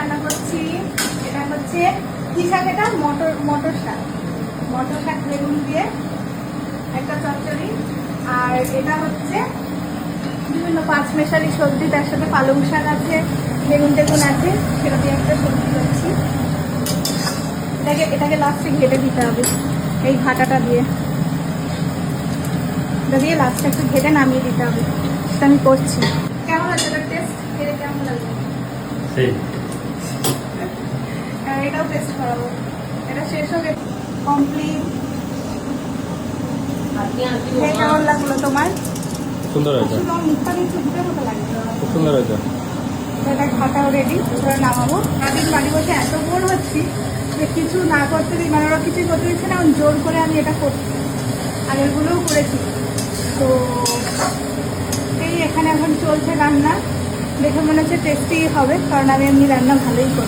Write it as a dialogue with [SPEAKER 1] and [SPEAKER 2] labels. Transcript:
[SPEAKER 1] রান্না করছি। এটা হচ্ছে কি শাক? এটা মটর শাক। মটর শাক বেগুন দিয়ে একটা চচ্চড়ি। আর এটা হচ্ছে বিভিন্ন পাঁচমেশালি সবজি, তার সাথে পালং শাক আছে, বেগুন টেগুন আছে, সেটা দিয়ে একটা সবজি করছি। এটাকে লাস্টে ঘেটে দিতে হবে, এই ঘাটাটা দিয়ে এটা দিয়ে লাস্টে একটু ঘেটে নামিয়ে দিতে হবে। সেটা আমি করছি। কেমন আছে এটার টেস্ট? খেতে কেমন লাগবে? এটাও টেস্ট করাবো। এটা শেষ হবে কমপ্লিট। কেমন লাগলো তোমার?
[SPEAKER 2] সুন্দর হয়েছে,
[SPEAKER 1] তোমার মুখটা কিছু দুটো মতো লাগবে।
[SPEAKER 2] খুব সুন্দর হয়েছে।
[SPEAKER 1] এটা ঘাটাও রেডি, ওরা নামাবো। সারাদিন বাড়ি বসে এত বোর হচ্ছি যে কিছু না করতে দিই, মানে ওরা কিছুই করতে দিচ্ছে না, এখন জোর করে আমি এটা করছি। আগেরগুলোও করেছি। তো এই এখানে এখন চলছে রান্না। দেখে মনে হচ্ছে টেস্টি হবে, কারণ আমি এমনি রান্না ভালোই করি।